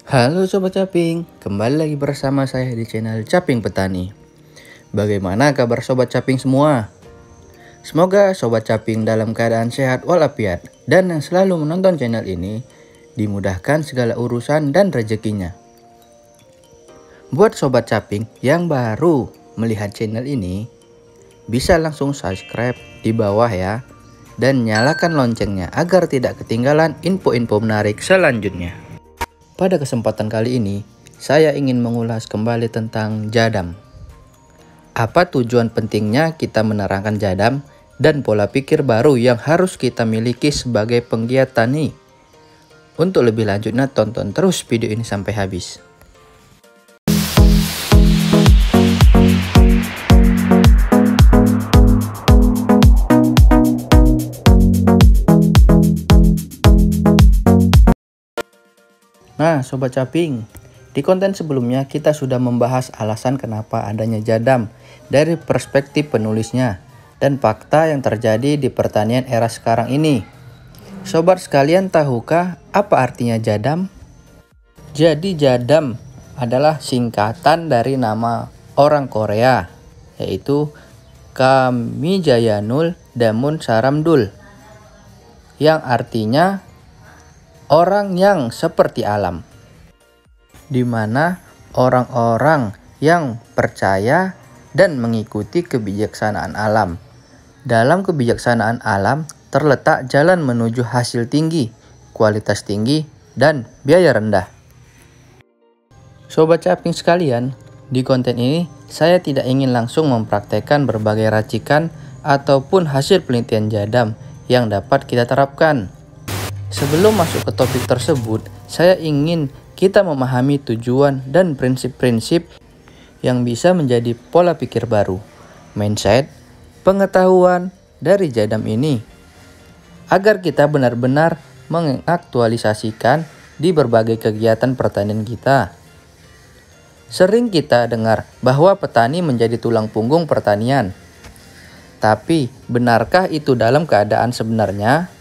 Halo Sobat Caping, kembali lagi bersama saya di channel Caping Petani. Bagaimana kabar Sobat Caping semua? Semoga Sobat Caping dalam keadaan sehat walafiat dan yang selalu menonton channel ini dimudahkan segala urusan dan rezekinya. Buat Sobat Caping yang baru melihat channel ini, bisa langsung subscribe di bawah ya, dan nyalakan loncengnya agar tidak ketinggalan info-info menarik selanjutnya. Pada kesempatan kali ini, saya ingin mengulas kembali tentang jadam. Apa tujuan pentingnya kita menerangkan jadam dan pola pikir baru yang harus kita miliki sebagai penggiat tani? Untuk lebih lanjutnya, tonton terus video ini sampai habis. Nah, Sobat Caping, di konten sebelumnya kita sudah membahas alasan kenapa adanya jadam dari perspektif penulisnya dan fakta yang terjadi di pertanian era sekarang ini. Sobat sekalian, tahukah apa artinya jadam? Jadi jadam adalah singkatan dari nama orang Korea, yaitu Kamijayanul Damun Saramdul, yang artinya orang yang seperti alam, di mana orang-orang yang percaya dan mengikuti kebijaksanaan alam. Dalam kebijaksanaan alam terletak jalan menuju hasil tinggi, kualitas tinggi, dan biaya rendah. Sobat Caping sekalian, di konten ini saya tidak ingin langsung mempraktekkan berbagai racikan ataupun hasil penelitian jadam yang dapat kita terapkan. Sebelum masuk ke topik tersebut, saya ingin kita memahami tujuan dan prinsip-prinsip yang bisa menjadi pola pikir baru, mindset, pengetahuan dari jadam ini, agar kita benar-benar mengaktualisasikan di berbagai kegiatan pertanian kita. Sering kita dengar bahwa petani menjadi tulang punggung pertanian. Tapi, benarkah itu dalam keadaan sebenarnya?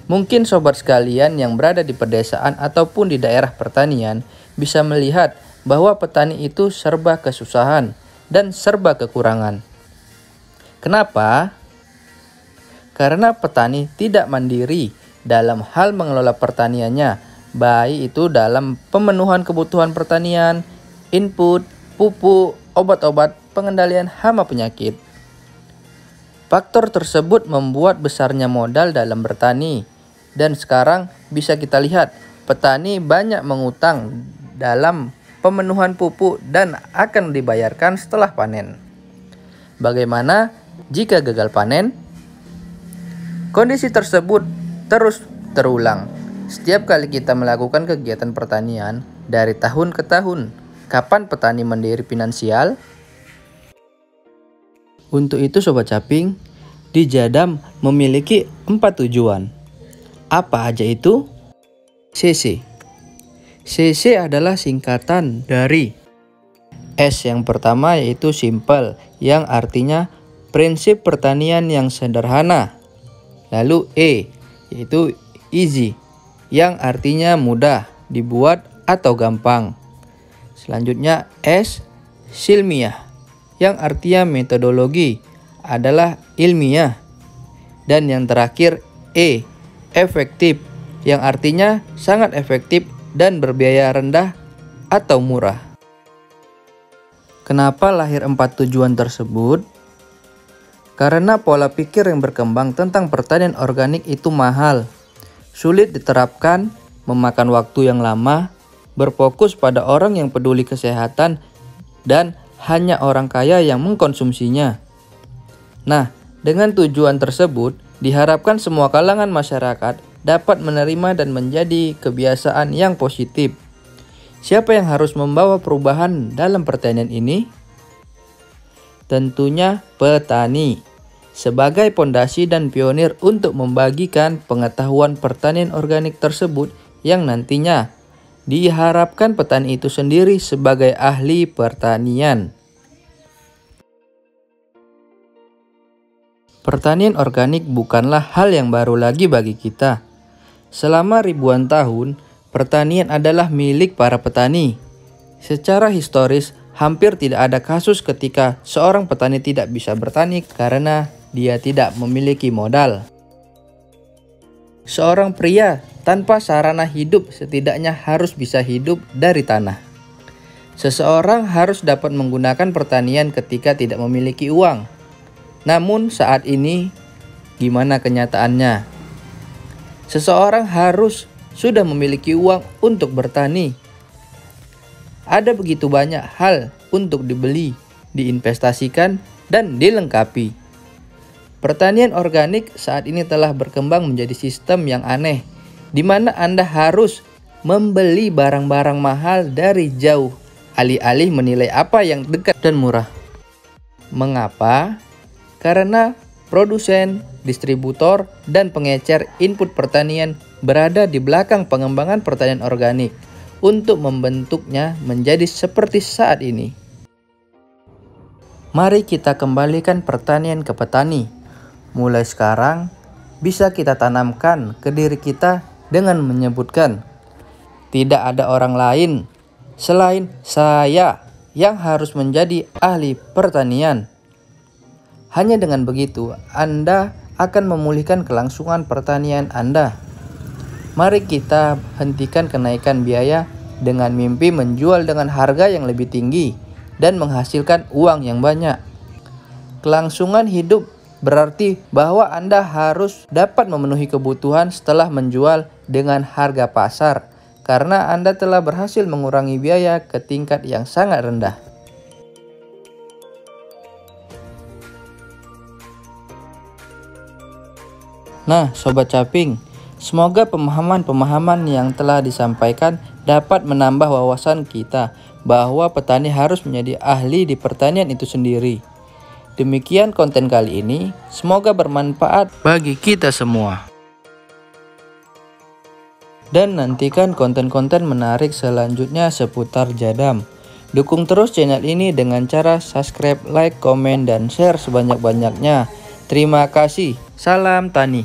Mungkin sobat sekalian yang berada di pedesaan ataupun di daerah pertanian bisa melihat bahwa petani itu serba kesusahan dan serba kekurangan. Kenapa? Karena petani tidak mandiri dalam hal mengelola pertaniannya, baik itu dalam pemenuhan kebutuhan pertanian, input, pupuk, obat-obat, pengendalian hama penyakit. Faktor tersebut membuat besarnya modal dalam bertani. Dan sekarang bisa kita lihat petani banyak mengutang dalam pemenuhan pupuk dan akan dibayarkan setelah panen. Bagaimana jika gagal panen? Kondisi tersebut terus terulang setiap kali kita melakukan kegiatan pertanian dari tahun ke tahun. Kapan petani mandiri finansial? Untuk itu Sobat Caping, di jadam memiliki 4 tujuan. Apa aja itu? CC. CC adalah singkatan dari S yang pertama, yaitu simple, yang artinya prinsip pertanian yang sederhana. Lalu E, yaitu easy, yang artinya mudah dibuat atau gampang. Selanjutnya S, silmiah, yang artinya metodologi adalah ilmiah. Dan yang terakhir E, efektif, yang artinya sangat efektif dan berbiaya rendah atau murah. Kenapa lahir 4 tujuan tersebut? Karena pola pikir yang berkembang tentang pertanian organik itu mahal, sulit diterapkan, memakan waktu yang lama, berfokus pada orang yang peduli kesehatan, dan hanya orang kaya yang mengkonsumsinya. Nah, dengan tujuan tersebut, diharapkan semua kalangan masyarakat dapat menerima dan menjadi kebiasaan yang positif. Siapa yang harus membawa perubahan dalam pertanian ini? Tentunya petani, sebagai pondasi dan pionir untuk membagikan pengetahuan pertanian organik tersebut yang nantinya diharapkan petani itu sendiri sebagai ahli pertanian. Pertanian organik bukanlah hal yang baru lagi bagi kita. Selama ribuan tahun, pertanian adalah milik para petani. Secara historis, hampir tidak ada kasus ketika seorang petani tidak bisa bertani karena dia tidak memiliki modal. Seorang pria tanpa sarana hidup setidaknya harus bisa hidup dari tanah. Seseorang harus dapat menggunakan pertanian ketika tidak memiliki uang. Namun saat ini, gimana kenyataannya? Seseorang harus sudah memiliki uang untuk bertani. Ada begitu banyak hal untuk dibeli, diinvestasikan, dan dilengkapi. Pertanian organik saat ini telah berkembang menjadi sistem yang aneh, di mana Anda harus membeli barang-barang mahal dari jauh, alih-alih menilai apa yang dekat dan murah. Mengapa? Karena produsen, distributor, dan pengecer input pertanian berada di belakang pengembangan pertanian organik untuk membentuknya menjadi seperti saat ini. Mari kita kembalikan pertanian ke petani. Mulai sekarang, bisa kita tanamkan ke diri kita dengan menyebutkan, tidak ada orang lain selain saya yang harus menjadi ahli pertanian. Hanya dengan begitu, Anda akan memulihkan kelangsungan pertanian Anda. Mari kita hentikan kenaikan biaya dengan mimpi menjual dengan harga yang lebih tinggi dan menghasilkan uang yang banyak. Kelangsungan hidup berarti bahwa Anda harus dapat memenuhi kebutuhan setelah menjual dengan harga pasar, karena Anda telah berhasil mengurangi biaya ke tingkat yang sangat rendah. Nah, Sobat Caping, semoga pemahaman-pemahaman yang telah disampaikan dapat menambah wawasan kita bahwa petani harus menjadi ahli di pertanian itu sendiri. Demikian konten kali ini, semoga bermanfaat bagi kita semua. Dan nantikan konten-konten menarik selanjutnya seputar jadam. Dukung terus channel ini dengan cara subscribe, like, komen, dan share sebanyak-banyaknya. Terima kasih. Salam tani.